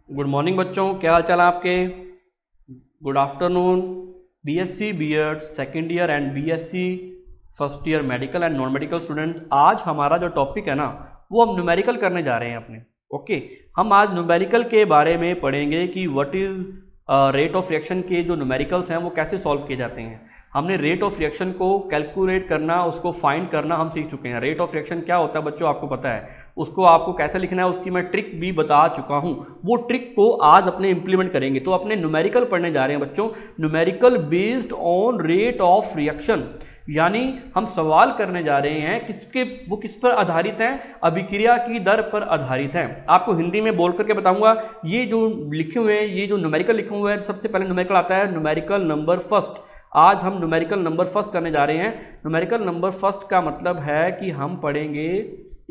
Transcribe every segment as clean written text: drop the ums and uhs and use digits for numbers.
Good morning बच्चों, क्या हाल चाल है आपके। Good afternoon. BSc BEd second year and BSc first year medical and non medical student, आज हमारा जो टॉपिक है ना वो हम न्यूमेरिकल करने जा रहे हैं अपने। ओके, हम आज न्यूमेरिकल के बारे में पढ़ेंगे कि what is rate of reaction के जो न्यूमेरिकल्स हैं वो कैसे सॉल्व किए जाते हैं। हमने रेट ऑफ रिएक्शन को कैलकुलेट करना, उसको फाइंड करना हम सीख चुके हैं। रेट ऑफ रिएक्शन क्या होता है बच्चों आपको पता है, उसको आपको कैसे लिखना है उसकी मैं ट्रिक भी बता चुका हूं। वो ट्रिक को आज अपने इंप्लीमेंट करेंगे। तो अपने न्यूमेरिकल पढ़ने जा रहे हैं बच्चों, numerical based on rate of reaction, यानी हम सवाल करने जा रहे हैं वो किस पर आधारित हैं, अभिक्रिया की दर पर आधारित हैं। आपको हिंदी में बोल करके बताऊंगा। ये जो लिखे हुए हैं, ये जो न्यूमेरिकल लिखे हुए हैं, सबसे पहले न्यूमेरिकल आता है न्यूमेरिकल नंबर फर्स्ट। आज हम न्यूमेरिकल नंबर फर्स्ट करने जा रहे हैं। न्यूमेरिकल नंबर फर्स्ट का मतलब है कि हम पढ़ेंगे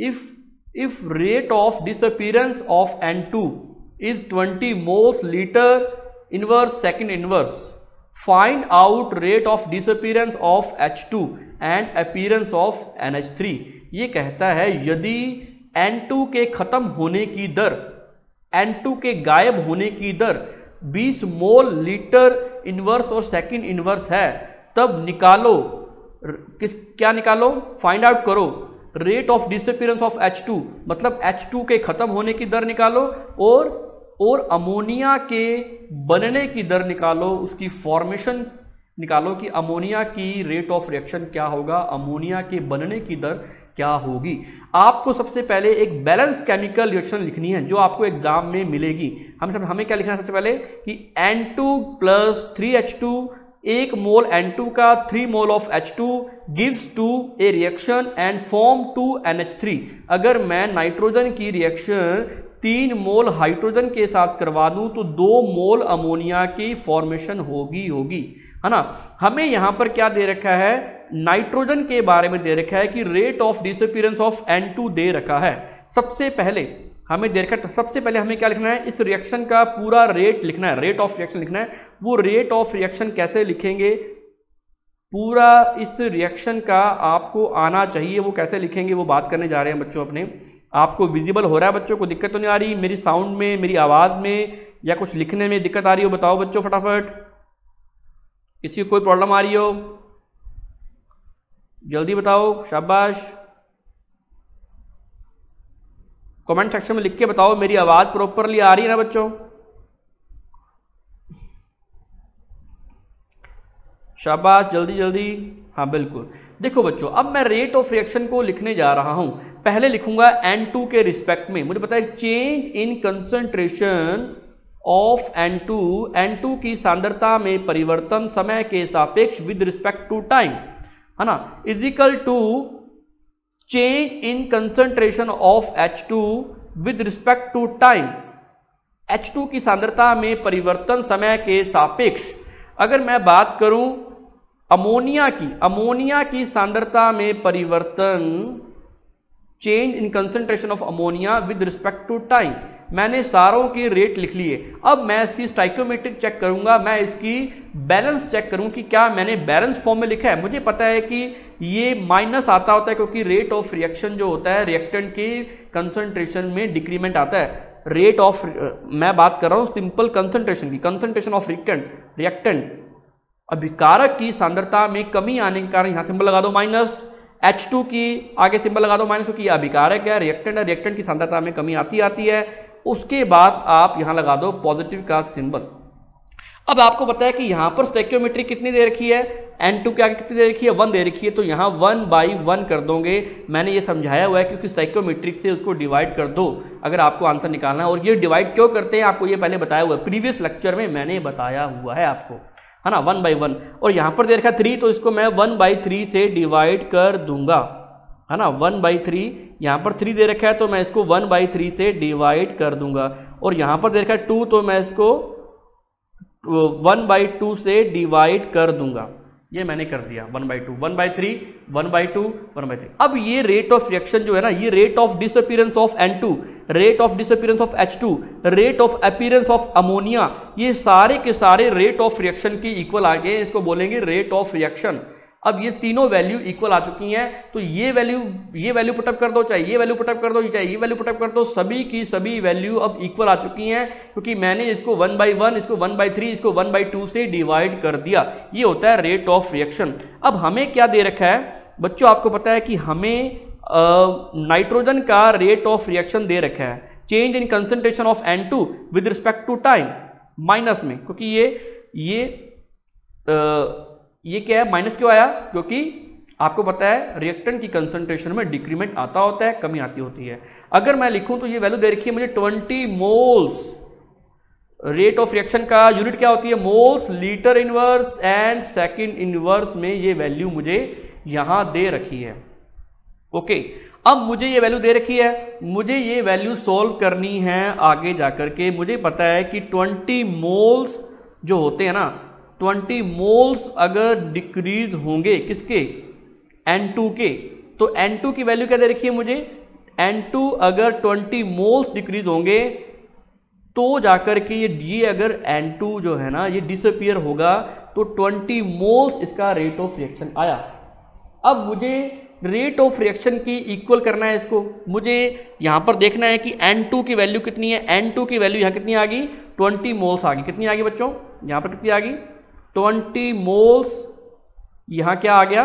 if rate of disappearance of N2 is 20 moles litre inverse second inverse, find out rate of disappearance of H2 and appearance of NH3। ये कहता है यदि N2 के खत्म होने की दर, N2 के गायब होने की दर 20 मोल लीटर इनवर्स और सेकंड इनवर्स है, तब निकालो क्या निकालो, फाइंड आउट करो rate of disappearance of H2, मतलब H2 के खत्म होने की दर निकालो और अमोनिया के बनने की दर निकालो, उसकी फॉर्मेशन निकालो कि अमोनिया की रेट ऑफ रिएक्शन क्या होगा, अमोनिया के बनने की दर क्या होगी। आपको सबसे पहले एक बैलेंस केमिकल रिएक्शन लिखनी है जो आपको एग्जाम में मिलेगी। हमें क्या लिखना है सबसे पहले कि N2 प्लस 3H2, 1 मोल N2 का 3 mole of H2 gives to a reaction and form 2 NH3। अगर मैं नाइट्रोजन की रिएक्शन 3 मोल हाइड्रोजन के साथ करवा दूं तो 2 मोल अमोनिया की फॉर्मेशन होगी, है ना। हमें यहां पर क्या दे रखा है, नाइट्रोजन के बारे में दे रखा है कि rate of disappearance of N2 दे रखा है। सबसे पहले हमें दे रखा, सबसे पहले हमें क्या लिखना है, इस रिएक्शन का पूरा रेट लिखना है, रेट ऑफ रिएक्शन लिखना है। वो रेट ऑफ रिएक्शन कैसे लिखेंगे, पूरा इस रिएक्शन का आपको आना चाहिए, वो कैसे लिखेंगे वो बात करने जा रहे हैं बच्चों अपने। आपको विजिबल हो रहा है बच्चों, को दिक्कत तो नहीं आ रही मेरी साउंड में, मेरी आवाज में, या कुछ लिखने में दिक्कत आ रही हो बताओ बच्चों फटाफट। किसी को कोई प्रॉब्लम आ रही हो जल्दी बताओ, शाबाश। कमेंट सेक्शन में लिख के बताओ मेरी आवाज प्रॉपरली आ रही है ना बच्चों, शाबाश, जल्दी जल्दी। हाँ बिल्कुल। देखो बच्चों, अब मैं रेट ऑफ रिएक्शन को लिखने जा रहा हूं। पहले लिखूंगा N2 के रिस्पेक्ट में, मुझे पता है change in concentration of N2 की सांद्रता में परिवर्तन समय के सापेक्ष विद रिस्पेक्ट टू टाइम, है ना, is equal to change in concentration of H2 with respect to time. H2 की सांद्रता में परिवर्तन समय के सापेक्ष। अगर मैं बात करूं अमोनिया की सांद्रता में परिवर्तन, change in concentration of ammonia with respect to time, मैंने सारों की रेट लिख लिए। अब मैं इसकी स्टाइकोमेट्रिक चेक करूंगा, मैं इसकी बैलेंस चेक करूं कि क्या मैंने बैलेंस फॉर्म में लिखा है। मुझे पता है कि ये माइनस आता होता है क्योंकि रेट ऑफ रिएक्शन जो होता है रिएक्टेंट की कंसंट्रेशन में डिक्रीमेंट आता है। रेट ऑफ, मैं बात कर रहा हूं सिंपल कंसंट्रेशन की, कंसंट्रेशन ऑफ रिएक्टेंट अभिकारक की सांद्रता में कमी आने के कारण यहां सिंबल लगा दो माइनस, H2 की आगे सिंबल लगा दो माइनस, क्योंकि अभिकारक है, रिएक्टेंट है, रिएक्टेंट की सांद्रता में कमी आती है। उसके बाद आप यहां लगा दो पॉजिटिव का सिंबल। अब आपको पता है कि यहां पर स्टोइकियोमेट्री कितनी दे रखी है, N2 के आगे कितनी दे रखी है, 1 दे रखी है, तो यहां 1/1 कर दोगे। मैंने ये समझाया हुआ है क्योंकि स्टोइकियोमेट्रिक से उसको डिवाइड कर दो अगर आपको आंसर निकालना है। और ये डिवाइड क्यों करते हैं आपको ये पहले बताया हुआ है, प्रीवियस लेक्चर में मैंने बताया हुआ है आपको, है ना, 1/1। और यहां पर दे रखा 3, तो इसको मैं 1/3 से डिवाइड कर दूंगा, है ना, 1/3। यहां पर 3 दे रखा है तो मैं इसको 1/3 से डिवाइड कर दूंगा। और यहां पर दे रखा है 2, तो मैं इसको 1/2 से डिवाइड कर दूंगा। ये मैंने कर दिया 1/2, 1/3, 1/2, 1/3। अब ये रेट ऑफ रिएक्शन जो है ना, ये rate of disappearance of N2, rate of disappearance of H2, rate of appearance of ammonia, ये सारे के सारे रेट ऑफ रिएक्शन की इक्वल आ गए। इसको बोलेंगे रेट ऑफ रिएक्शन। अब ये तीनों वैल्यू इक्वल आ चुकी हैं, तो ये वैल्यू पुटअप कर दो, चाहे ये वैल्यू पुटअप कर दो, चाहे ये वैल्यू पुटअप कर दो, सभी की सभी वैल्यू अब इक्वल आ चुकी हैं, क्योंकि मैंने इसको 1/1, इसको 1/3, इसको 1/2 से डिवाइड कर दिया। ये होता है रेट ऑफ रिएक्शन। अब हमें क्या दे रखा है बच्चों, आपको पता है कि हमें नाइट्रोजन का रेट ऑफ रिएक्शन दे रखा है, change in concentration of N2 with respect to time, minus में, क्योंकि ये क्या है, माइनस क्यों आया, क्योंकि आपको पता है रिएक्टेंट की कंसंट्रेशन में डिक्रीमेंट आता होता है, कमी आती होती है। अगर मैं लिखूं तो ये वैल्यू दे रखी है मुझे 20 मोल्स, रेट ऑफ रिएक्शन का यूनिट क्या होती है, moles, litre inverse and second inverse में ये वैल्यू मुझे यहां दे रखी है। ओके, अब मुझे ये वैल्यू दे रखी है, मुझे ये वैल्यू सॉल्व करनी है आगे जाकर के। मुझे पता है कि 20 मोल्स जो होते हैं ना, 20 मोल्स अगर डिक्रीज होंगे किसके, N2 के, तो N2 की वैल्यू क्या दे रखी है मुझे, N2 अगर 20 मोल्स डिक्रीज होंगे तो जाकर के ये अगर N2 जो है ना ये डिसअपियर होगा, तो 20 मोल्स इसका रेट ऑफ रिएक्शन आया। अब मुझे रेट ऑफ रिएक्शन की इक्वल करना है इसको, मुझे यहां पर देखना है कि N2 की वैल्यू कितनी है। N2 की वैल्यू यहां कितनी आ गई, 20 मोल्स आ गई। कितनी आ गई बच्चों, यहां पर कितनी आ गई, 20 मोल्स। यहां क्या आ गया,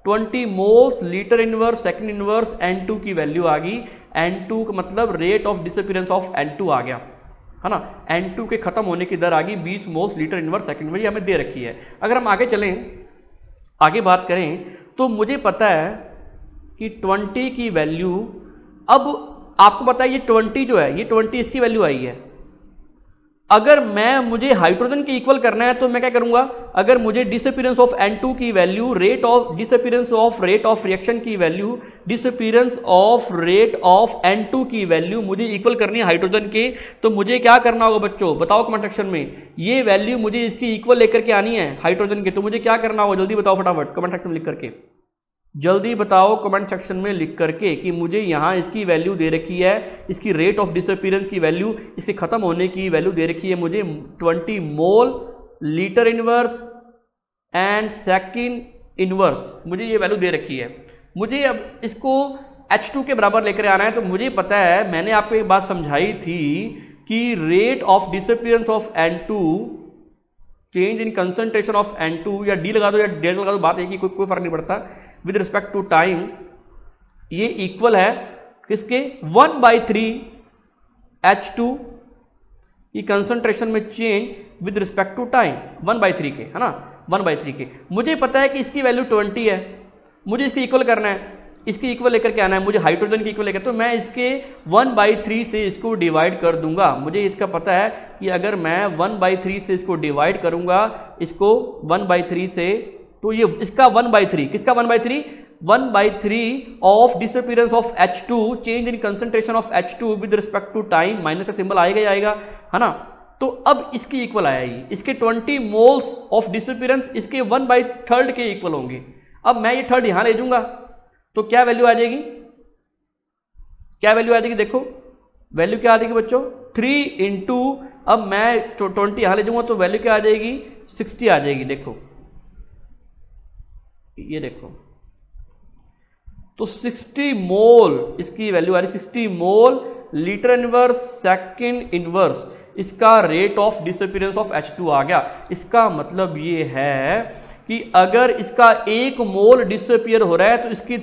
20 moles litre inverse second inverse N2 की वैल्यू आ गई। N2 का मतलब rate of disappearance of N2 आ गया, है ना। N2 के खत्म होने की दर आ गई 20 मोल्स लीटर इनवर्स सेकंड में, ये हमें दे रखी है। अगर हम आगे चलें, आगे बात करें, तो मुझे पता है कि 20 की वैल्यू, अब आपको पता है ये 20 जो है, ये 20 इसकी वैल्यू आई है। अगर मुझे हाइड्रोजन की इक्वल करना है तो मैं क्या करूंगा, अगर मुझे डिसअपियरेंस ऑफ N2 की value, rate of disappearance of rate of reaction की value, disappearance of rate of N2 की वैल्यू मुझे इक्वल करनी है हाइड्रोजन के, तो मुझे क्या करना होगा बच्चों, बताओ कमेंट सेक्शन में। ये वैल्यू मुझे इसकी इक्वल लेकर के आनी है हाइड्रोजन के, तो मुझे क्या करना होगा, जल्दी बताओ फटाफट कमेंट सेक्शन में लिख करके, जल्दी बताओ कमेंट सेक्शन में लिख करके कि मुझे यहां इसकी वैल्यू दे रखी है, इसकी रेट ऑफ डिसअपियरेंस की वैल्यू, इसके खत्म होने की वैल्यू दे रखी है मुझे 20 मोल litre inverse and second inverse, मुझे ये वैल्यू दे रखी है। मुझे अब इसको H2 के बराबर लेकर आना है, तो मुझे पता है, मैंने आपको एक बात समझाई थी कि rate of disappearance of N2, change in concentration of N2, या डी लगा दो या डेल्टा लगा दो, बात है कि कोई फर्क नहीं पड़ता, विद रिस्पेक्ट टू टाइम, ये इक्वल है किसके, 1/3 H2 की कंसंट्रेशन में change with respect to time, 1/3 के, है ना, 1/3 के। मुझे पता है कि इसकी वैल्यू 20 है, मुझे इसकी इक्वल करना है, इसकी इक्वल लेकर के आना है, मुझे हाइड्रोजन की इक्वल लेकर, तो मैं इसके 1/3 से इसको डिवाइड कर दूंगा। मुझे इसका पता है कि अगर मैं 1/3 से इसको डिवाइड करूंगा, इसको 1/3 से, तो ये इसका 1/3, किसका 1/3, 1/3 of disappearance of H2, change in concentration of H2 with respect to time, minus का सिंबल आएगा ही आएगा, है ना। तो अब इसकी इक्वल आया ये, इसके 20 मोल्स ऑफ डिसअपियरेंस इसके 1/3 के इक्वल होंगे। अब मैं ये थर्ड यहां ले जाऊंगा, तो क्या वैल्यू आ जाएगी, क्या वैल्यू आ जाएगी, देखो वैल्यू क्या आ जाएगी बच्चों, 3 इंटू, अब मैं 20 यहां ले जाऊंगा तो वैल्यू क्या आ जाएगी, 60 आ जाएगी। देखो ये देखो, तो 60 मोल इसकी वैल्यू आ रही, 60 mole litre inverse second inverse, इसका rate of disappearance of H2 आ गया। इसका मतलब ये है कि अगर इसका 1 मोल डिसअपियर हो रहा है तो इसकी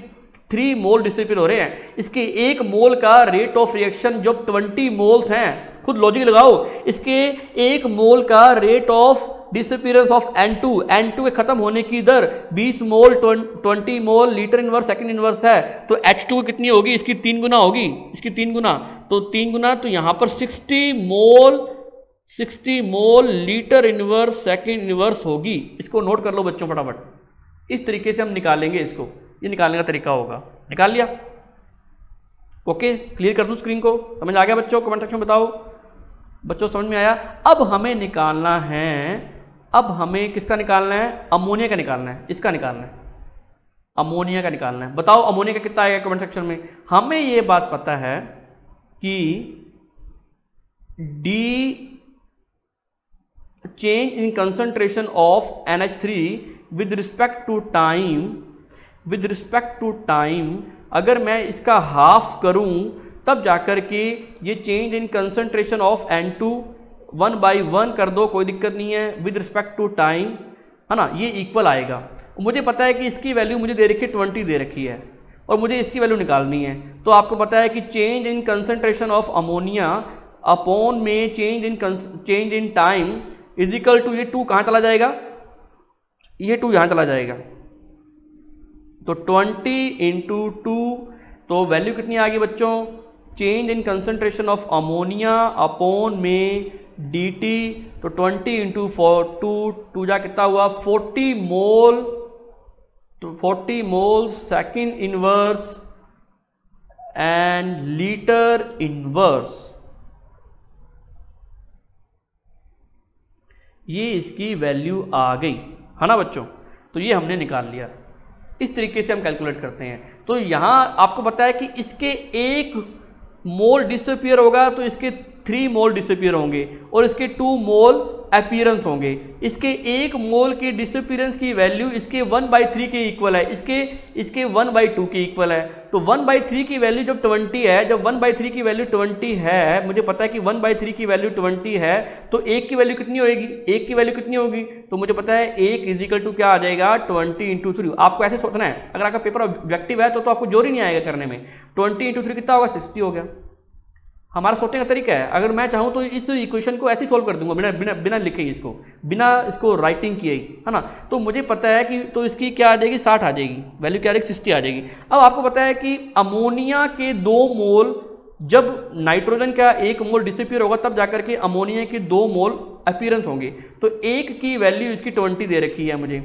3 मोल डिसअपियर हो रहे हैं। इसके 1 मोल का रेट ऑफ रिएक्शन जब 20 मोल्स हैं, खुद लॉजिक लगाओ, इसके 1 मोल का rate of disappearance of N2 के खत्म होने की दर 20 मोल 20 मोल लीटर इनवर्स सेकंड इनवर्स है, तो H2 कितनी होगी, इसकी 3 गुना होगी, इसकी 3 गुना, तो 3 गुना, तो यहां पर 60 mole litre inverse second inverse होगी। इसको नोट कर लो बच्चों फटाफट, इस तरीके से हम निकालेंगे इसको, ये निकालने का तरीका होगा। निकाल लिया, ओके, क्लियर कर दूं स्क्रीन को, समझ आ गया बच्चों, कमेंट सेक्शन में बताओ बच्चों समझ में आया। अब हमें निकालना है, अब हमें किसका निकालना है, अमोनिया का निकालना है, इसका निकालना है, अमोनिया का निकालना है। बताओ अमोनिया का कितना आएगा कमेंट सेक्शन में। हमें यह बात पता है कि d change in concentration of NH3 with respect to time अगर मैं इसका हाफ करूं तब जाकर के ये change in concentration of N2 1/1 कर दो, कोई दिक्कत नहीं है, विद रिस्पेक्ट टू टाइम, है ना, ये इक्वल आएगा। मुझे पता है कि इसकी वैल्यू मुझे दे रखी है 20 दे रखी है और मुझे इसकी वैल्यू निकालनी है। तो आपको पता है कि change in concentration of ammonia upon में change in time is equal to, ये 2 कहाँ चला जाएगा, ये 2 यहाँ चला जाएगा, तो 20 इंटू 2, तो वैल्यू कितनी आ गई बच्चों, change in concentration of ammonia upon में dt, तो 20 इंटू 2 जा कितना हुआ 40 मोल, तो 40 mole second inverse and litre inverse, ये इसकी वैल्यू आ गई, है ना बच्चों। तो ये हमने निकाल लिया, इस तरीके से हम कैलकुलेट करते हैं। तो यहां आपको पता है कि इसके 1 मोल डिसअपियर होगा तो इसके 3 मोल डिसअपियर होंगे और इसके 2 मोल अपीयरेंस होंगे। इसके 1 मोल के डिसअपियरेंस की वैल्यू इसके 1/3 के इक्वल है, इसके 1/2 के इक्वल है। तो 1/3 की वैल्यू जब 20 है, जब 1/3 की वैल्यू 20 है, मुझे पता है कि 1/3 की वैल्यू 20 है, तो 1 की वैल्यू कितनी होगी, 1 की वैल्यू कितनी होगी, तो मुझे पता है 1 = क्या आ जाएगा 20 इंटू 3। आपको ऐसे सोचना है, अगर आपका पेपर ऑब्जेक्टिव है तो आपको जोर ही नहीं आएगा करने में। 20 इंटू 3 कितना होगा 60 हो गया। हमारा सोचने का तरीका है, अगर मैं चाहूं तो इस इक्वेशन को ऐसे ही सोल्व कर दूंगा बिना लिखे ही, बिना इसको राइटिंग किए ही, है ना। तो मुझे पता है कि तो इसकी क्या आ जाएगी 60 आ जाएगी, वैल्यू क्या आ जाएगी 60 आ जाएगी। अब आपको पता है कि अमोनिया के 2 मोल, जब नाइट्रोजन का 1 मोल डिसअपियर होगा तब जाकर के अमोनिया के 2 मोल अपीयरेंस होंगे। तो 1 की वैल्यू इसकी 20 दे रखी है, मुझे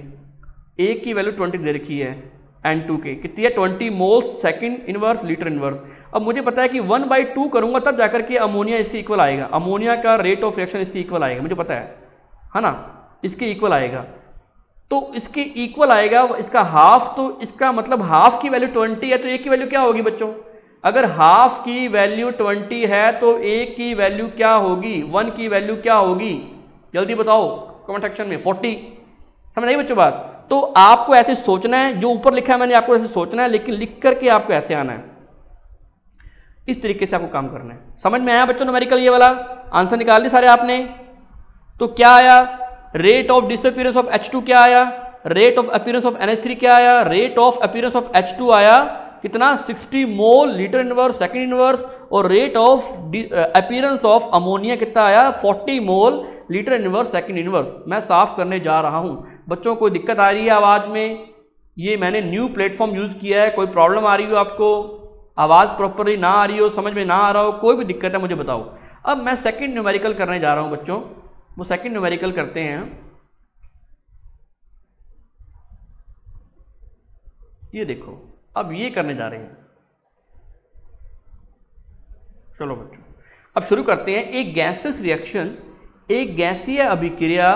1 की वैल्यू 20 दे रखी है, N2 के कितनी है 20 मोल सेकंड इनवर्स लीटर इनवर्स। अब मुझे पता है कि 1/2 करूंगा तब जाकर के अमोनिया इसके इक्वल आएगा, अमोनिया का रेट ऑफ रिएक्शन इसके इक्वल आएगा, मुझे पता है ना, इसके इक्वल आएगा। तो इसके इक्वल आएगा, इसका हाफ, तो इसका मतलब हाफ की वैल्यू 20 है, तो 1 की वैल्यू क्या होगी बच्चों, अगर हाफ की वैल्यू 20 है तो 1 की वैल्यू क्या होगी, 1 की वैल्यू क्या होगी, जल्दी बताओ कमेंट सेक्शन में। 40, समझ आई बच्चों बात। तो आपको ऐसे सोचना है, जो ऊपर लिखा है मैंने आपको ऐसे सोचना है, लेकिन लिख करके आपको ऐसे आना है, इस तरीके से आपको काम करना है। समझ में आया बच्चों न्यूमेरिकल ये वाला, आंसर निकाल दिए सारे आपने। तो क्या आया, rate of disappearance of H2 क्या आया, rate of appearance of NH3 क्या आया, rate of appearance of H2 आया कितना 60 mole litre inverse second inverse, और rate of appearance of ammonia कितना आया 40 mole litre inverse second inverse. मैं साफ करने जा रहा हूं बच्चों, कोई दिक्कत आ रही है आवाज में, ये मैंने न्यू प्लेटफॉर्म यूज किया है, कोई प्रॉब्लम आ रही हो आपको, आवाज प्रॉपरली ना आ रही हो, समझ में ना आ रहा हो, कोई भी दिक्कत है मुझे बताओ। अब मैं सेकंड न्यूमेरिकल करने जा रहा हूं बच्चों, वो सेकंड न्यूमेरिकल करते हैं। ये देखो, अब ये करने जा रहे हैं, चलो बच्चों अब शुरू करते हैं। एक गैसियस रिएक्शन, एक गैसीय अभिक्रिया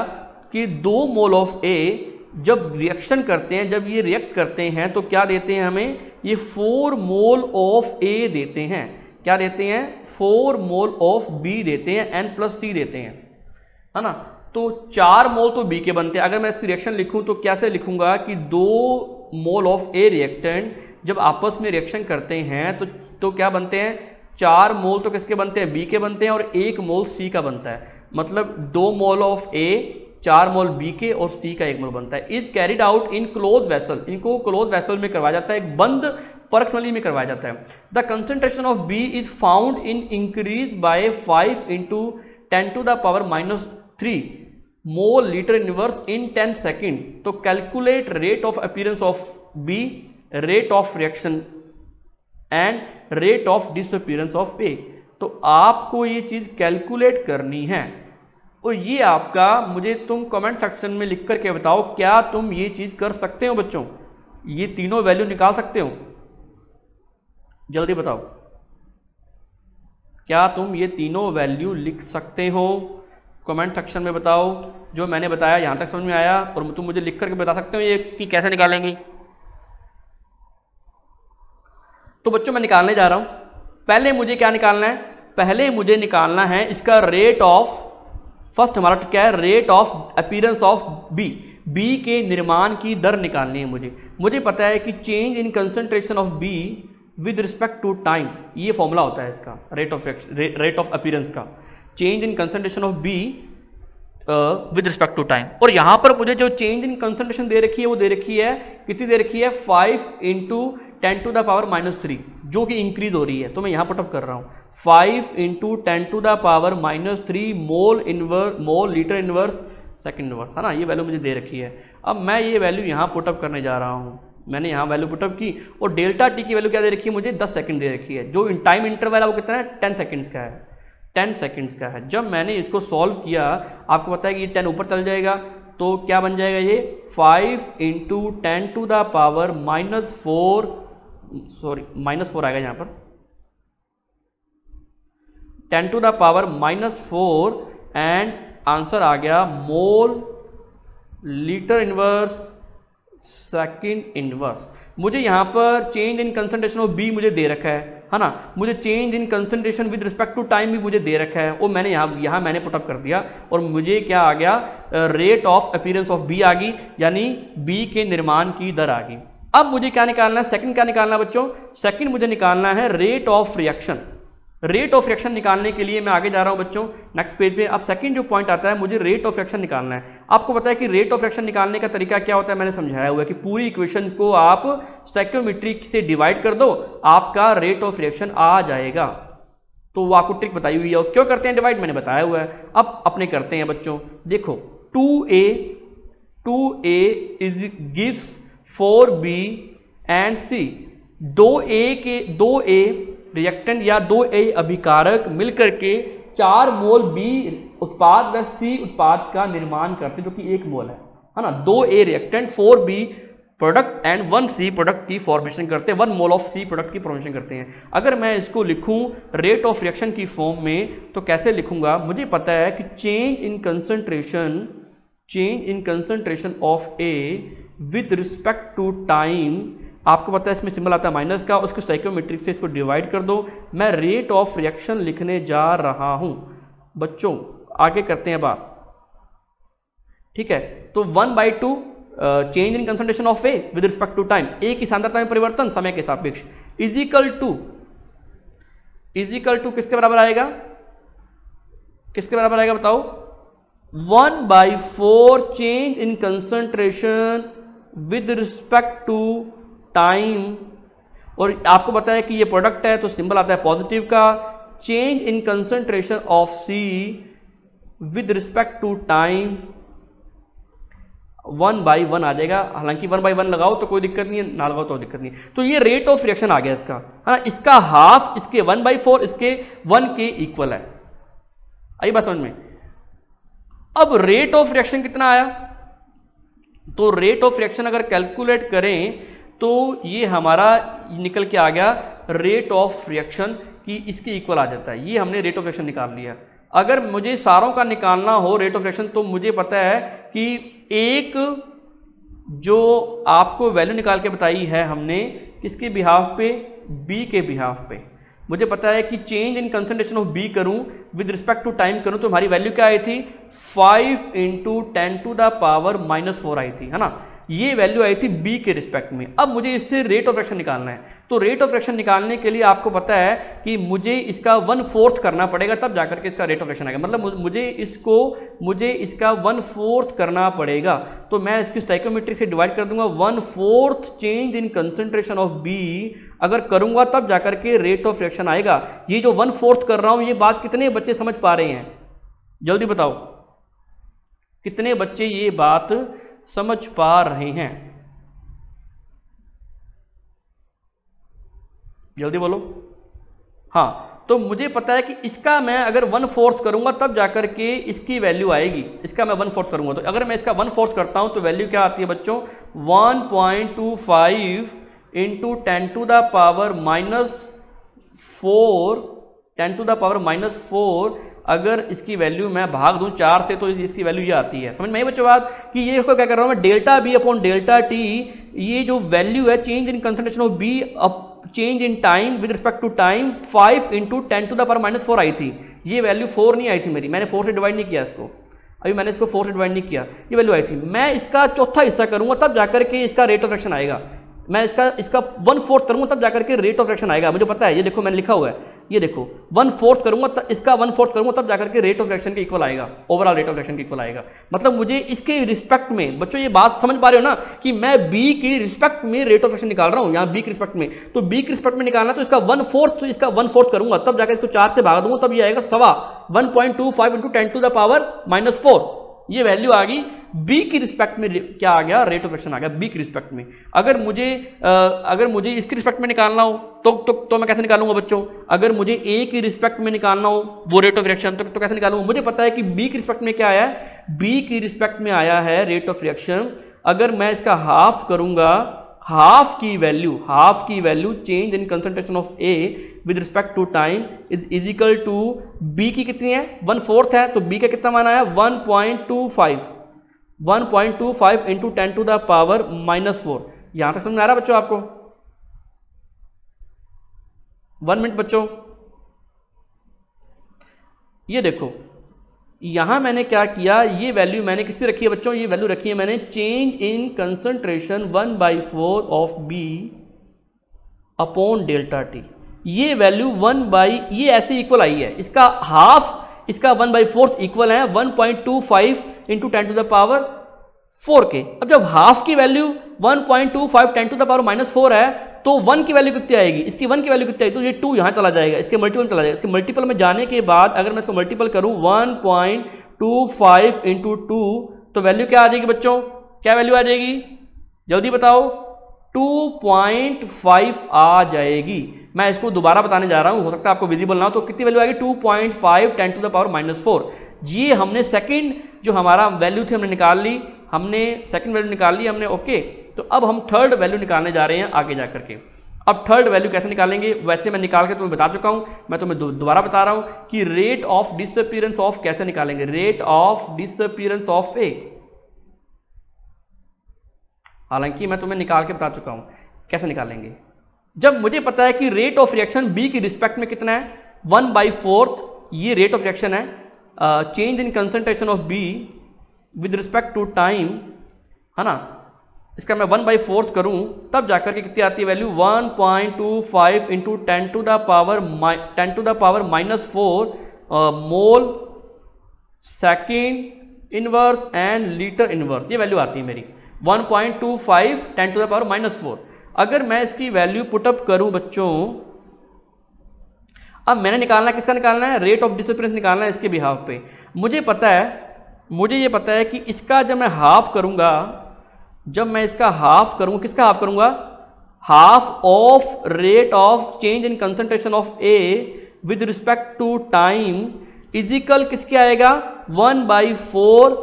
के 2 मोल ऑफ ए जब रिएक्शन करते हैं, जब ये रिएक्ट करते हैं तो क्या देते हैं हमें, ये 4 मोल ऑफ ए देते हैं, क्या देते हैं 4 मोल ऑफ बी देते हैं, N+C देते हैं, है ना। तो 4 मोल तो बी के बनते हैं। अगर मैं इसकी रिएक्शन लिखूं तो कैसे लिखूंगा कि 2 मोल ऑफ ए रिएक्टेंट जब आपस में रिएक्शन करते हैं तो क्या बनते हैं, 4 मोल तो किसके बनते हैं, बी के बनते हैं, और 1 मोल सी का बनता है। मतलब 2 mole of A, 4 mole B के और सी का 1 मोल बनता है। Is carried out in close vessel, इनको क्लोज वेसल में करवाया जाता है, एक बंद परख नली में करवाया जाता है। The concentration of B is found in increase by 5 × 10⁻³ mole litre inverse in 10 second. तो calculate rate of appearance of B, rate of reaction and rate of disappearance of A. तो आपको ये चीज कैलकुलेट करनी है, और ये आपका, मुझे तुम कमेंट सेक्शन में लिख करके बताओ क्या तुम ये चीज कर सकते हो बच्चों, ये तीनों वैल्यू निकाल सकते हो, जल्दी बताओ क्या तुम ये तीनों वैल्यू लिख सकते हो, कमेंट सेक्शन में बताओ। जो मैंने बताया यहां तक समझ में आया, और तुम मुझे लिख करके बता सकते हो ये कि कैसे निकालेंगे। तो बच्चों मैं निकालने जा रहा हूं, पहले मुझे क्या निकालना है, पहले मुझे निकालना है इसका रेट ऑफ, फर्स्ट हमारा क्या है, rate of appearance of B. B के निर्माण की दर निकालनी है मुझे पता है कि change in concentration of B with respect to time, ये फॉर्मूला होता है इसका रेट ऑफ अपीयरेंस का, change in concentration of B with respect to time. और यहां पर मुझे जो चेंज इन कंसंट्रेशन दे रखी है वो दे रखी है, कितनी दे रखी है, 5 × 10⁻⁻3, जो कि इंक्रीज हो रही है। तो मैं यहां पुटअप कर रहा हूं 5 × 10⁻³ mole litre inverse second inverse, है ना, ये वैल्यू मुझे दे रखी है। अब मैं ये वैल्यू यहां पुटअप करने जा रहा हूं, मैंने यहां वैल्यू पुटअप की और डेल्टा टी की वैल्यू क्या दे रखी है मुझे, 10 सेकंड दे रखी है। जो टाइम इंटरवल है वो कितना है, 10 सेकंड्स का है, 10 सेकंड्स का है। जब मैंने इसको सॉल्व किया, आपको पता है कि ये 10 ऊपर चल जाएगा, तो क्या बन जाएगा ये 5 × 10⁻⁻4, सॉरी -4 आएगा यहाँ पर, 10⁻⁻4 एंड आंसर आ गया mole litre inverse second inverse. मुझे यहाँ पर change in concentration of B मुझे दे रखा है ना, मुझे change in concentration with respect to time भी मुझे दे रखा है, और मैंने यहाँ मैंने पुटअप कर दिया और मुझे क्या आ गया, rate of appearance of B आ गई, यानी बी के निर्माण की दर आ गई। अब मुझे क्या निकालना है, सेकंड क्या निकालना है बच्चों, सेकंड मुझे निकालना है rate of reaction. Rate of reaction निकालने के लिए मैं आगे जा रहा हूं बच्चों नेक्स्ट पेज पे। अब सेकंड जो पॉइंट आता है, मुझे रेट ऑफ रिएक्शन निकालना है। आपको पता है कि रेट ऑफ रिएक्शन निकालने का तरीका क्या होता है, मैंने समझाया हुआ है कि पूरी इक्वेशन को आप स्टोइकियोमेट्री से डिवाइड कर दो, आपका रेट ऑफ रिएक्शन आ जाएगा। तो वो आपको ट्रिक बताई हुई है, और क्यों करते हैं डिवाइड मैंने बताया हुआ है। अब अपने करते हैं बच्चों, देखो 2a is gives 4b and c, 2a reactant या 2a अभिकारक मिलकर के 4 मोल बी उत्पाद व सी उत्पाद का निर्माण करते हैं, जो कि 1 मोल है ना। 2a reactant 4b product and 1c product की फॉर्मेशन करते हैं, 1 मोल ऑफ सी प्रोडक्ट की फॉर्मेशन करते हैं। अगर मैं इसको लिखूं रेट ऑफ रिएक्शन की फॉर्म में तो कैसे लिखूंगा, मुझे पता है कि change in concentration of A with respect to time, आपको पता है इसमें सिंबल आता है माइनस का, उसको स्टोइकियोमेट्रिक से इसको डिवाइड कर दो। मैं रेट ऑफ रिएक्शन लिखने जा रहा हूं बच्चों, आगे करते हैं बात, ठीक है। तो 1/2 change in concentration of A with respect to time, A की सांद्रता में परिवर्तन समय के सापेक्ष, इजिकल टू किसके बराबर आएगा, किसके बराबर आएगा बताओ, 1/4 change in concentration with respect to time. और आपको पता है कि ये प्रोडक्ट है तो सिंबल आता है पॉजिटिव का, change in concentration of C with respect to time 1/1 आ जाएगा। हालांकि 1/1 लगाओ तो कोई दिक्कत नहीं है, ना लगाओ तो दिक्कत नहीं है। तो ये रेट ऑफ रिएक्शन आ गया इसका, है ना, इसका हाफ इसके 1/4 इसके 1 के इक्वल है। आई बात समझ में। अब रेट ऑफ रिएक्शन कितना आया, तो रेट ऑफ रिएक्शन अगर कैलकुलेट करें तो ये हमारा निकल के आ गया रेट ऑफ रिएक्शन की इसके इक्वल आ जाता है। ये हमने रेट ऑफ रिएक्शन निकाल लिया। अगर मुझे सारों का निकालना हो रेट ऑफ रिएक्शन, तो मुझे पता है कि एक जो आपको वैल्यू निकाल के बताई है हमने किसके बिहाफ पे, बी के बिहाफ पे। मुझे पता है कि change in concentration of B करूं विद रिस्पेक्ट टू टाइम करूं तो हमारी वैल्यू क्या आई थी, 5 × 10⁻⁻4 आई थी, है ना। ये वैल्यू आई थी बी के रिस्पेक्ट में। अब मुझे इससे रेट ऑफ रिएक्शन निकालना है, तो रेट ऑफ रिएक्शन निकालने के लिए आपको पता है कि मुझे इसका 1/4 करना पड़ेगा, तब जाकर के इसका रेट ऑफ रिएक्शन आएगा। मतलब मुझे इसका 1/4 करना पड़ेगा। तो मैं इसकी स्टोइकियोमेट्री से डिवाइड कर दूंगा, 1/4 change in concentration of B अगर करूंगा तब जाकर के रेट ऑफ रिएक्शन आएगा। ये जो 1/4 कर रहा हूं, ये बात कितने बच्चे समझ पा रहे हैं, जल्दी बताओ, कितने बच्चे ये बात समझ पा रहे हैं, जल्दी बोलो। हाँ, तो मुझे पता है कि इसका मैं अगर 1/4 करूंगा तब जाकर के इसकी वैल्यू आएगी। इसका मैं 1/4 करूंगा, तो अगर मैं इसका 1/4 करता हूं तो वैल्यू क्या आती है बच्चों, 1.25 × 10⁻⁻4 अगर इसकी वैल्यू मैं भाग दूं 4 से तो इसकी वैल्यू ये आती है। समझ में आई बच्चों बात, कि ये इसको क्या कर रहा हूं मैं, delta B upon delta T, ये जो वैल्यू है change in concentration of B change in time with respect to time 5 × 10⁻⁻4 आई थी। ये वैल्यू 4 नहीं आई थी मेरी, मैंने 4 से डिवाइड नहीं किया इसको। अभी मैंने इसको 4 से डिवाइड नहीं किया, ये वैल्यू आई थी। मैं इसका चौथा हिस्सा करूंगा तब जाकर के इसका रेट ऑफ रिएक्शन आएगा। मैं इसका 1/4 करूंगा तब जाकर के रेट ऑफ रिएक्शन आएगा, मुझे पता है। ये देखो मैंने लिखा हुआ है, ये देखो 1/4 करूंगा तब इसका 1/4 करूंगा तब जाकर के रेट ऑफ रिएक्शन के इक्वल आएगा, ओवरऑल रेट ऑफ रिएक्शन के इक्वल आएगा। मतलब मुझे इसके रिस्पेक्ट में, बच्चों ये बात समझ पा रहे हो ना कि मैं बी की रिस्पेक्ट में रेट ऑफ रिएक्शन निकाल रहा हूं, यहां बी की रिस्पेक्ट में। तो बी की रिस्पेक्ट में निकालना तो इसका 1/4 करूंगा तब जाकर इसको 4 से भाग दूंगा, तब ये आएगा 1.25 × 10⁻⁴ ये वैल्यू आ गई बी की रिस्पेक्ट में। क्या आ गया? रेट ऑफ रिएक्शन आ गया बी की रिस्पेक्ट में। अगर मुझे इसकी रिस्पेक्ट में निकालना हो तो मैं कैसे निकालूंगा बच्चों? अगर मुझे ए की रिस्पेक्ट में निकालना हो वो रेट ऑफ रिएक्शन तो कैसे निकालूंगा? मुझे पता है कि बी की रिस्पेक्ट में क्या आया है, बी की रिस्पेक्ट में आया है रेट ऑफ रिएक्शन। अगर मैं इसका हाफ करूंगा, हाफ की value change in concentration of A with respect to time is equal to B की कितनी है? 1/4 है, तो बी का कितना मान आया? 1.25 × 10⁻⁴। यहां तक समझ में आ रहा है बच्चों आपको? 1 मिनट बच्चों, ये देखो यहां मैंने क्या किया, ये वैल्यू मैंने किससे रखी है बच्चों? ये वैल्यू रखी है मैंने change in concentration 1/4 of B upon delta T. ये वैल्यू ये ऐसे इक्वल आई है, इसका हाफ इसका 1/4 इक्वल है 1.25 × 10⁻⁴ के। अब जब हाफ की वैल्यू 1.25 × 10⁻⁴ है तो 1 की वैल्यू कितनी आएगी? इसकी 1 की वैल्यू कितनी आएगी? तो ये 2 यहां चला जाएगा, इसके मल्टीपल में चला जाएगा। इसके मल्टीपल में जाने के बाद अगर मैं इसको मल्टीपल करूं 1.25 × 2 तो वैल्यू क्या आ जाएगी बच्चों? क्या वैल्यू आ जाएगी? जल्दी बताओ। 2.5 आ जाएगी। मैं इसको दोबारा बताने जा रहा हूं, हो सकता है आपको विजिबल ना हो। तो कितनी वैल्यू आएगी? 2.5 × 10⁻⁴। जी हमने सेकंड जो हमारा वैल्यू थी हमने निकाल ली, हमने ओके। तो अब हम थर्ड वैल्यू निकालने जा रहे हैं आगे जाकर के। अब थर्ड वैल्यू कैसे निकालेंगे? वैसे मैं निकाल के तुम्हें बता चुका हूं, मैं तुम्हें दोबारा बता रहा हूं कि रेट ऑफ डिसअपीयरेंस ऑफ कैसे निकालेंगे, रेट ऑफ डिसअपीयरेंस ऑफ ए। हालांकि मैं तुम्हें निकाल के बता चुका हूं कैसे निकालेंगे। जब मुझे पता है कि रेट ऑफ रिएक्शन बी की रिस्पेक्ट में कितना है, 1/4, ये रेट ऑफ रिएक्शन है, change in concentration of B with respect to time, है ना। इसका मैं 1/4 करूं तब जाकर के कितनी आती है value? 1.25 × 10⁻⁴ mole second inverse and litre inverse, ये वैल्यू आती है मेरी 1.25 × 10⁻⁴। अगर मैं इसकी वैल्यू पुटअप करूं बच्चों, अब मैंने निकालना किसका निकालना है? रेट ऑफ डिसअपीयरेंस निकालना है इसके बिहाफ पे। मुझे ये पता है कि इसका जब मैं हाफ करूंगा, किसका हाफ करूंगा? Half of rate of change in concentration of A with respect to time is equal किसके आएगा? 1/4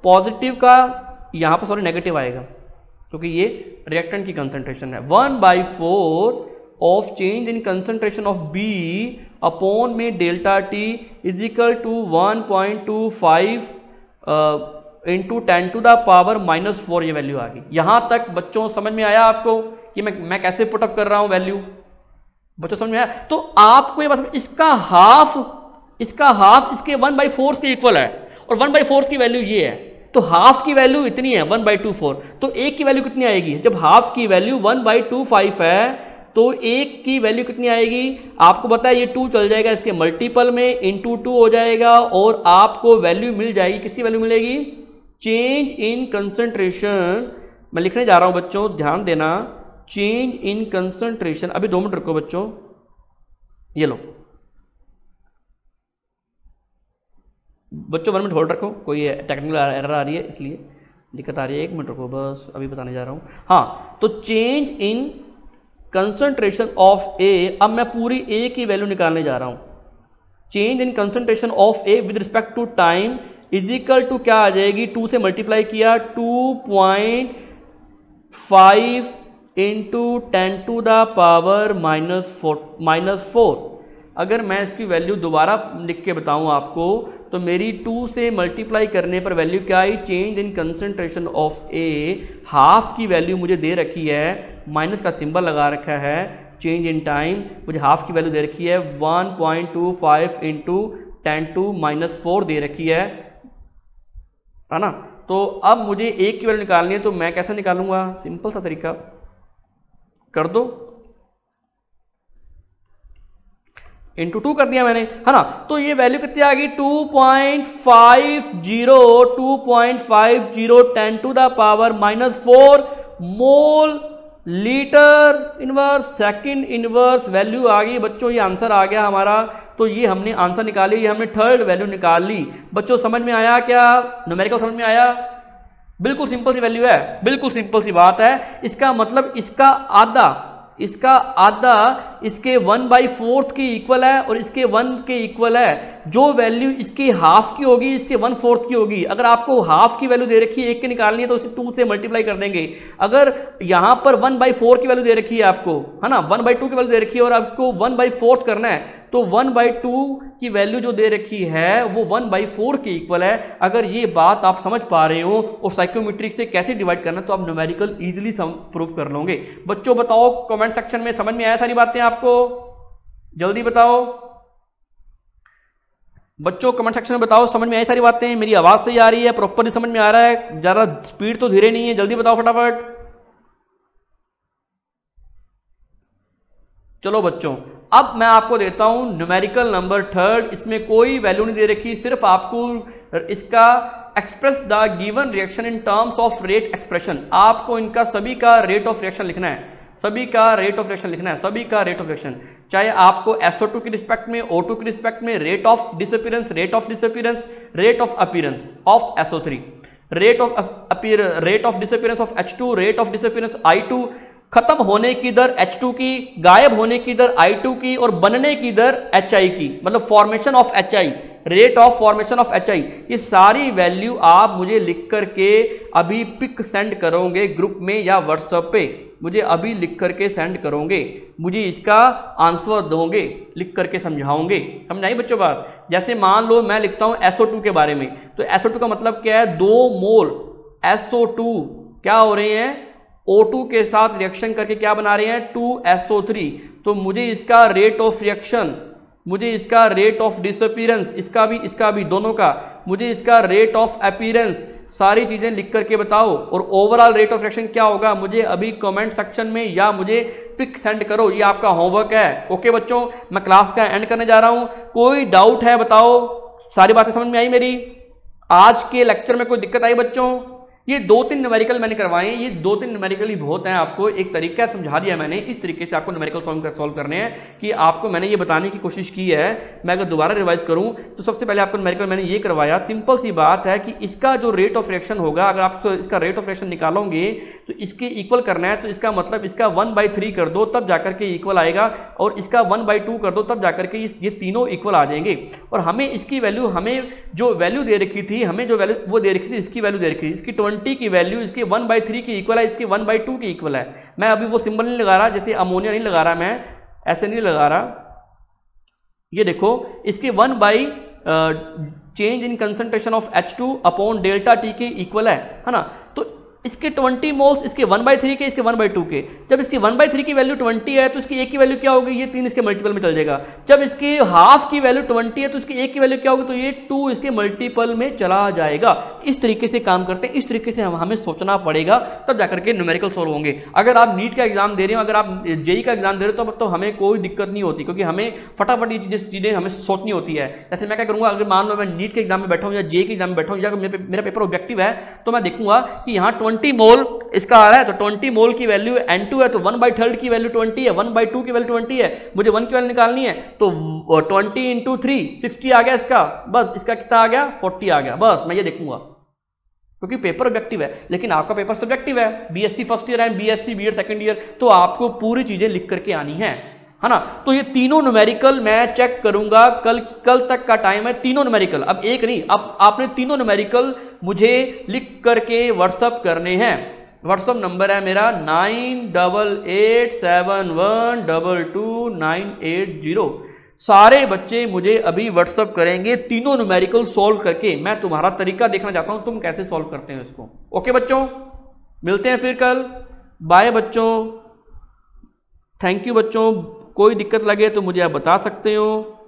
पॉजिटिव का, यहां पर सॉरी नेगेटिव आएगा क्योंकि ये रिएक्टेंट की कंसंट्रेशन है। 1/4 of change in concentration of B upon में delta T is equal to 1.25 × 10⁻⁴ ये वैल्यू आ गई। यहां तक बच्चों समझ में आया आपको कि मैं कैसे पुटअप कर रहा हूं वैल्यू? बच्चों समझ में आया? तो आपको ये बस इसका हाफ इसके 1/4 के इक्वल है और 1/4 की वैल्यू ये है, तो हाफ की वैल्यू इतनी है 1/24। तो एक की वैल्यू कितनी आएगी? जब हाफ की वैल्यू 1/25 है तो एक की वैल्यू कितनी आएगी? आपको पता है ये 2 चल जाएगा इसके मल्टीपल में, इंटू 2 हो जाएगा और आपको वैल्यू मिल जाएगी। किसकी वैल्यू मिलेगी? Change in concentration. मैं लिखने जा रहा हूं बच्चों, ध्यान देना, चेंज इन कंसंट्रेशन। अभी 2 मिनट रुको बच्चों, ये लो बच्चों 1 मिनट होल्ड रखो, कोई टेक्निकल एरर आ रही है इसलिए दिक्कत आ रही है। 1 मिनट रुको बस, अभी बताने जा रहा हूं। हाँ, तो चेंज इन कंसंट्रेशन ऑफ ए, अब मैं पूरी ए की वैल्यू निकालने जा रहा हूं। Change in concentration of A with respect to time is equal to क्या आ जाएगी? 2 से मल्टीप्लाई किया, 2.5 × 10⁻⁴। अगर मैं इसकी वैल्यू दोबारा लिख के बताऊं आपको तो मेरी 2 से मल्टीप्लाई करने पर वैल्यू क्या आई? Change in concentration of A, half की वैल्यू मुझे दे रखी है, माइनस का सिंबल लगा रखा है, चेंज इन टाइम मुझे हाफ की वैल्यू दे रखी है 1.25 × 10⁻⁴ दे रखी है। है ना। तो अब मुझे एक की वैल्यू निकालनी है, तो मैं कैसे निकालूंगा, सिंपल सा तरीका कर दो, इंटू 2 कर दिया मैंने, है ना। तो ये वैल्यू कितनी आ गई 2.50 10 to the power -4 mole litre inverse second inverse value आ गई बच्चों। ये आंसर आ गया हमारा। तो ये हमने आंसर निकाली, ये हमने थर्ड वैल्यू निकाल ली। बच्चों समझ में आया क्या, न्यूमेरिकल समझ में आया। बिल्कुल सिंपल सी वैल्यू है, बिल्कुल सिंपल सी बात है। इसका मतलब इसका आधा इसके 1/4 के इक्वल है और इसके 1 के इक्वल है। जो वैल्यू इसकी हाफ की होगी इसके 1/4 की होगी। अगर आपको हाफ की वैल्यू दे रखी है, एक की निकालनी है, तो उसे 2 से मल्टीप्लाई कर देंगे। अगर यहां पर 1/4 की वैल्यू दे रखी है आपको, है ना, 1/2 की वैल्यू दे रखी है और आप इसको 1/4 करना है, तो 1/2 की वैल्यू जो दे रखी है वो 1/4 के इक्वल है। अगर ये बात आप समझ पा रहे हो और साइकोमेट्रिक से कैसे डिवाइड करना, तो आप न्यूमेरिकल इजीली प्रूफ कर लोगे। बच्चों बताओ कमेंट सेक्शन में, समझ में आया सारी बातें आपको, जल्दी बताओ बच्चों, कमेंट सेक्शन में बताओ समझ में आई सारी बातें। मेरी आवाज सही आ रही है, प्रॉपरली समझ में आ रहा है, जरा स्पीड तो धीरे नहीं है, जल्दी बताओ फटाफट। चलो बच्चों, अब मैं आपको देता हूं न्यूमेरिकल नंबर थर्ड। इसमें कोई वैल्यू नहीं दे रखी, सिर्फ आपको इसका express the given reaction in terms of rate expression. आपको इनका सभी का रेट ऑफ रिएक्शन लिखना है, सभी का रेट ऑफ रिएक्शन लिखना है, सभी का रेट ऑफ रिएक्शन। चाहे आपको SO2 के रिस्पेक्ट में, O2 के रिस्पेक्ट में, rate of disappearance, rate of disappearance, rate of appearance of SO3, rate of disappearance of H2, rate of disappearance I2, खत्म होने की दर H2 की, गायब होने की दर I2 की और बनने की दर HI की, मतलब formation of HI, rate of formation of HI। ये सारी वैल्यू आप मुझे लिख करके अभी पिक सेंड करोगे ग्रुप में या व्हाट्सएप पे, मुझे अभी लिख करके सेंड करोगे, मुझे इसका आंसर दोगे, लिख करके समझाओगे। समझाइए बच्चों बात। जैसे मान लो मैं लिखता हूं SO2 के बारे में, तो SO2 का मतलब क्या है, 2 मोल SO2 क्या हो रहे हैं, O2 के साथ रिएक्शन करके क्या बना रहे हैं, 2SO3। तो मुझे इसका रेट ऑफ रिएक्शन, मुझे इसका रेट ऑफ डिसअपीयरेंस, इसका भी दोनों का, मुझे इसका रेट ऑफ अपीयरेंस, सारी चीजें लिख करके बताओ। और ओवरऑल रेट ऑफ रिएक्शन क्या होगा, मुझे अभी कमेंट सेक्शन में या मुझे पिक सेंड करो। ये आपका होमवर्क है। ओके बच्चों, मैं क्लास का एंड करने जा रहा हूं। कोई डाउट है बताओ, सारी बातें समझ में आई मेरी, आज के लेक्चर में कोई दिक्कत आई बच्चों। ये 2-3 न्यूमेरिकल मैंने करवाए हैं, ये 2-3 न्यूमेरिकल ही बहुत हैं। आपको एक तरीका समझा दिया मैंने, इस तरीके से आपको न्यूमेरिकल सॉल्व करने हैं कि आपको मैंने ये बताने की कोशिश की है। मैं अगर दोबारा रिवाइज करूं तो सबसे पहले आपको न्यूमेरिकल मैंने ये करवाया, सिंपल सी बात है कि इसका जो रेट ऑफ रिएक्शन होगा, अगर आप इसका रेट ऑफ रिएक्शन निकालोगे तो इसके इक्वल करना है, तो इसका मतलब इसका 1/3 कर दो तब जाकर के इक्वल आएगा, और इसका 1/2 कर दो तब जाकर के ये तीनों इक्वल आ जाएंगे। और हमें इसकी वैल्यू, हमें जो वैल्यू दे रखी थी, हमें जो वैल्यू वो दे रखी थी, इसकी वैल्यू दे रखी थी, इसकी 20 की वैल्यू इसके 1/3 की इक्वल है, इसके 1/2 की इक्वल है। मैं अभी वो सिंबल नहीं लगा रहा, जैसे अमोनिया नहीं लगा रहा, मैं ऐसे नहीं लगा रहा। ये देखो, इसके 1 by change in concentration of H2 upon delta T के इक्वल है ना। तो इसके 20 मोल्स इसके 1/3 के, इसके 1/2 के। जब इसकी 1/3 की वैल्यू 20 है तो इसकी एक की वैल्यू क्या होगी, ये 3 इसके मल्टीपल में चल जाएगा। जब इसकी हाफ की वैल्यू 20 है तो इसकी एक की वैल्यू क्या होगी, तो ये 2 इसके मल्टीपल में चला जाएगा। इस तरीके से काम करते हैं, इस तरीके से हमें सोचना पड़ेगा, तब जाकर के न्यूमेरिकल सॉल्व होंगे। अगर आप नीट का एग्जाम दे रहे हो, अगर आप जेई का एग्जाम दे रहे हो, तो हमें कोई दिक्कत नहीं होती, क्योंकि हमें फटाफट ये चीजें हमें सोचनी होती है। जैसे मैं क्या करूंगा, अगर मान लो मैं नीट के एग्जाम में बैठा हूं या जेई के एग्जाम में बैठा हूं, या मेरा पेपर ऑब्जेक्टिव है, तो मैं देखूंगा कि यहाँ 20 मोल इसका आ रहा है, तो 20 मोल की वैल्यू N2 है, तो 1/3 की वैल्यू 20 है, 1/2 की वैल्यू 20 है, मुझे 1 की वैल्यू निकालनी है, तो 20 इंटू 3 60 आ गया इसका, बस इसका कितना आ गया 40 आ गया, बस मैं ये देखूंगा, क्योंकि पेपर ऑब्जेक्टिव है। लेकिन आपका पेपर सब्जेक्टिव है, BSc first year and BSc BEd second year, तो आपको पूरी चीजें लिख करके आनी है ना। तो ये तीनों न्यूमेरिकल मैं चेक करूंगा, कल तक का टाइम है, तीनों न्यूमेरिकल, अब एक नहीं, अब आपने तीनों न्यूमेरिकल मुझे लिख करके व्हाट्सअप करने हैं। व्हाट्सअप नंबर है मेरा 9887122980। सारे बच्चे मुझे अभी व्हाट्सअप करेंगे तीनों न्यूमेरिकल सॉल्व करके। मैं तुम्हारा तरीका देखना चाहता हूं, तुम कैसे सॉल्व करते हो इसको। ओके बच्चों, मिलते हैं फिर कल, बाय बच्चों, थैंक यू बच्चों। कोई दिक्कत लगे तो मुझे आप बता सकते हो।